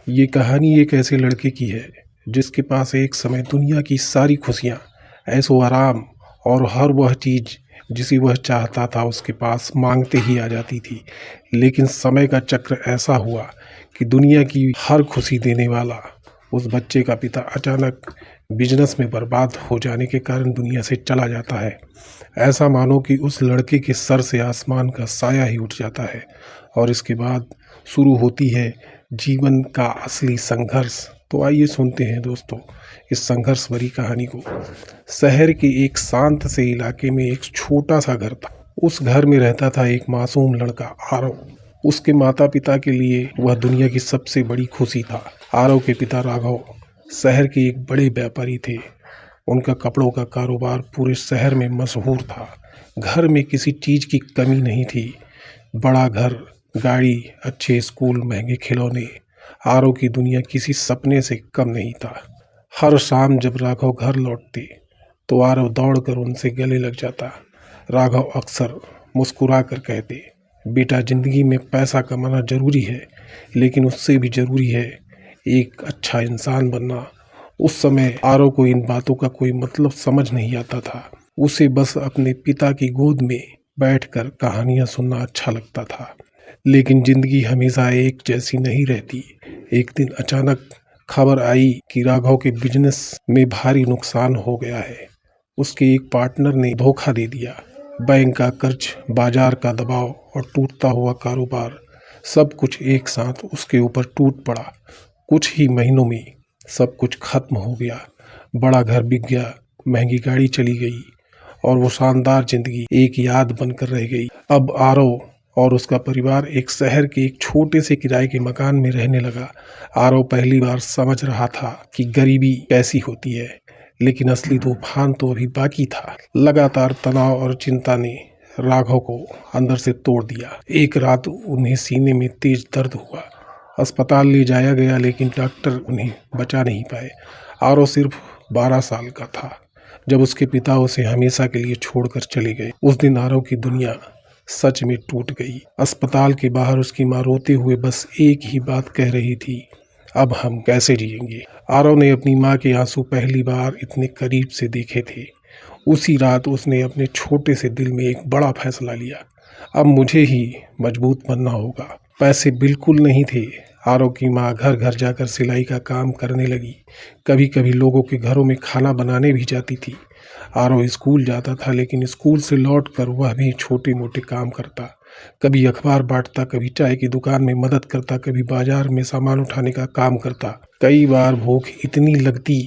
ये कहानी एक ऐसे लड़के की है जिसके पास एक समय दुनिया की सारी खुशियाँ, ऐशो आराम और हर वह चीज़ जिसे वह चाहता था उसके पास मांगते ही आ जाती थी। लेकिन समय का चक्र ऐसा हुआ कि दुनिया की हर खुशी देने वाला उस बच्चे का पिता अचानक बिजनेस में बर्बाद हो जाने के कारण दुनिया से चला जाता है। ऐसा मानो कि उस लड़के के सर से आसमान का साया ही उठ जाता है और इसके बाद शुरू होती है जीवन का असली संघर्ष। तो आइए सुनते हैं दोस्तों इस संघर्ष भरी कहानी को। शहर के एक शांत से इलाके में एक छोटा सा घर था। उस घर में रहता था एक मासूम लड़का आरव। उसके माता पिता के लिए वह दुनिया की सबसे बड़ी खुशी था। आरव के पिता राघव शहर के एक बड़े व्यापारी थे। उनका कपड़ों का कारोबार पूरे शहर में मशहूर था। घर में किसी चीज़ की कमी नहीं थी। बड़ा घर, गाड़ी, अच्छे स्कूल, महंगे खिलौने, आरव की दुनिया किसी सपने से कम नहीं था। हर शाम जब राघव घर लौटते तो आरव दौड़कर उनसे गले लग जाता। राघव अक्सर मुस्कुरा कर कहते, बेटा जिंदगी में पैसा कमाना जरूरी है, लेकिन उससे भी जरूरी है एक अच्छा इंसान बनना। उस समय आरव को इन बातों का कोई मतलब समझ नहीं आता था। उसे बस अपने पिता की गोद में बैठकर कहानियां सुनना अच्छा लगता था। लेकिन जिंदगी हमेशा एक जैसी नहीं रहती। एक दिन अचानक खबर आई कि राघव के बिजनेस में भारी नुकसान हो गया है। उसके एक पार्टनर ने धोखा दे दिया। बैंक का कर्ज, बाजार का दबाव और टूटता हुआ कारोबार, सब कुछ एक साथ उसके ऊपर टूट पड़ा। कुछ ही महीनों में सब कुछ खत्म हो गया। बड़ा घर बिक गया, महंगी गाड़ी चली गई और वो शानदार जिंदगी एक याद बनकर रह गई। अब आरव और उसका परिवार एक शहर के एक छोटे से किराए के मकान में रहने लगा। आरव पहली बार समझ रहा था कि गरीबी कैसी होती है, लेकिन असली तूफान तो अभी बाकी था। लगातार तनाव और चिंता ने राघव को अंदर से तोड़ दिया। एक रात उन्हें सीने में तेज दर्द हुआ। अस्पताल ले जाया गया, लेकिन डॉक्टर उन्हें बचा नहीं पाए। आरव सिर्फ 12 साल का था जब उसके पिता उसे हमेशा के लिए छोड़कर चले गए। उस दिन आरव की दुनिया सच में टूट गई। अस्पताल के बाहर उसकी माँ रोते हुए बस एक ही बात कह रही थी, अब हम कैसे जिएंगे। आरव ने अपनी माँ के आंसू पहली बार इतने करीब से देखे थे। उसी रात उसने अपने छोटे से दिल में एक बड़ा फैसला लिया, अब मुझे ही मजबूत बनना होगा। पैसे बिल्कुल नहीं थे। आरव की माँ घर घर जाकर सिलाई का काम करने लगी। कभी कभी लोगों के घरों में खाना बनाने भी जाती थी। आरव स्कूल जाता था, लेकिन स्कूल से लौटकर वह भी छोटे मोटे काम करता। कभी अखबार बांटता, कभी चाय की दुकान में मदद करता, कभी बाजार में सामान उठाने का काम करता। कई बार भूख इतनी लगती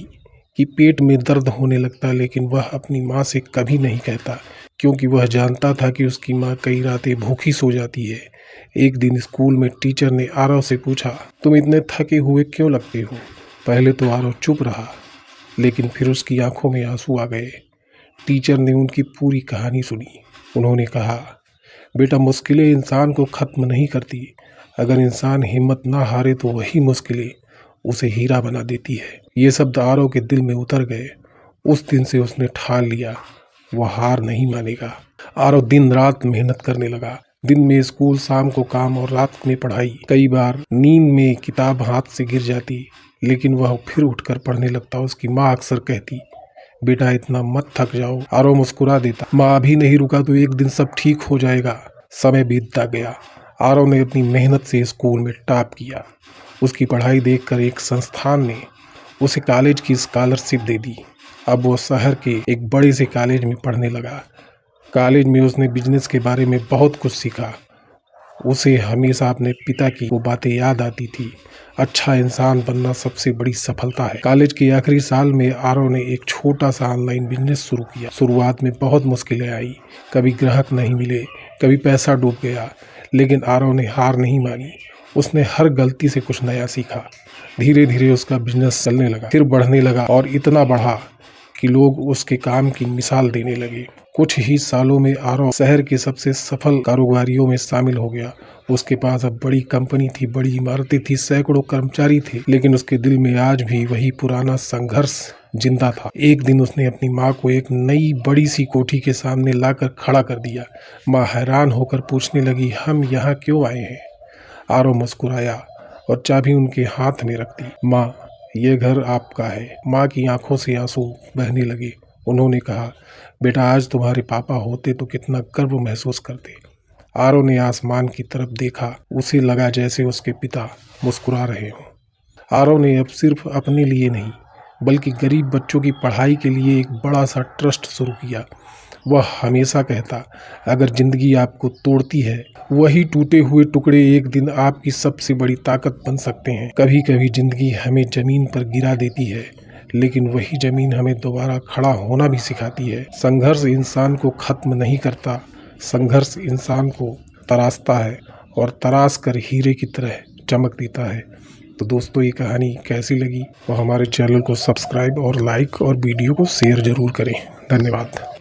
कि पेट में दर्द होने लगता, लेकिन वह अपनी माँ से कभी नहीं कहता, क्योंकि वह जानता था कि उसकी माँ कई रातें भूखी सो जाती है। एक दिन स्कूल में टीचर ने आरव से पूछा, तुम इतने थके हुए क्यों लगते हो। पहले तो आरव चुप रहा, लेकिन फिर उसकी आंखों में आंसू आ गए। टीचर ने उनकी पूरी कहानी सुनी। उन्होंने कहा, बेटा मुश्किलें इंसान को खत्म नहीं करती। अगर इंसान हिम्मत ना हारे तो वही मुश्किलें उसे हीरा बना देती है। ये शब्द आरव के दिल में उतर गए। उस दिन से उसने ठान लिया, वह हार नहीं मानेगा। आरव दिन रात मेहनत करने लगा। दिन में स्कूल, शाम को काम और रात में पढ़ाई। कई बार नींद में किताब हाथ से गिर जाती, लेकिन वह फिर उठकर पढ़ने लगता। उसकी माँ अक्सर कहती, बेटा इतना मत थक जाओ। आरव मुस्कुरा देता, माँ अभी नहीं रुका तो एक दिन सब ठीक हो जाएगा। समय बीतता गया। आरव ने अपनी मेहनत से स्कूल में टॉप किया। उसकी पढ़ाई देखकर एक संस्थान ने उसे कॉलेज की स्कॉलरशिप दे दी। अब वो शहर के एक बड़े से कॉलेज में पढ़ने लगा। कॉलेज में उसने बिजनेस के बारे में बहुत कुछ सीखा। उसे हमेशा अपने पिता की वो बातें याद आती थी, अच्छा इंसान बनना सबसे बड़ी सफलता है। कॉलेज के आखिरी साल में आरव ने एक छोटा सा ऑनलाइन बिजनेस शुरू किया। शुरुआत में बहुत मुश्किलें आई, कभी ग्राहक नहीं मिले, कभी पैसा डूब गया, लेकिन आरव ने हार नहीं मानी। उसने हर गलती से कुछ नया सीखा। धीरे धीरे उसका बिजनेस चलने लगा, फिर बढ़ने लगा और इतना बढ़ा कि लोग उसके काम की मिसाल देने लगे। कुछ ही सालों में आरव शहर के सबसे सफल कारोबारियों में शामिल हो गया। उसके पास अब बड़ी कंपनी थी, बड़ी इमारतें थी, सैकड़ों कर्मचारी थे, लेकिन उसके दिल में आज भी वही पुराना संघर्ष जिंदा था। एक दिन उसने अपनी माँ को एक नई बड़ी सी कोठी के सामने लाकर खड़ा कर दिया। माँ हैरान होकर पूछने लगी, हम यहाँ क्यों आए हैं। आरव मुस्कुराया, और चाबी उनके हाथ में रख दी। माँ, ये घर आपका है। माँ की आंखों से आंसू बहने लगे। उन्होंने कहा, बेटा, आज तुम्हारे पापा होते तो कितना गर्व महसूस करते। आरव ने आसमान की तरफ देखा। उसे लगा जैसे उसके पिता मुस्कुरा रहे हों। आरव ने अब सिर्फ अपने लिए नहीं बल्कि गरीब बच्चों की पढ़ाई के लिए एक बड़ा सा ट्रस्ट शुरू किया। वह हमेशा कहता, अगर जिंदगी आपको तोड़ती है, वही टूटे हुए टुकड़े एक दिन आपकी सबसे बड़ी ताकत बन सकते हैं। कभी कभी जिंदगी हमें जमीन पर गिरा देती है, लेकिन वही जमीन हमें दोबारा खड़ा होना भी सिखाती है। संघर्ष इंसान को खत्म नहीं करता, संघर्ष इंसान को तराशता है और तराश कर हीरे की तरह चमक देता है। तो दोस्तों, ये कहानी कैसी लगी, तो हमारे चैनल को सब्सक्राइब और लाइक और वीडियो को शेयर ज़रूर करें। धन्यवाद।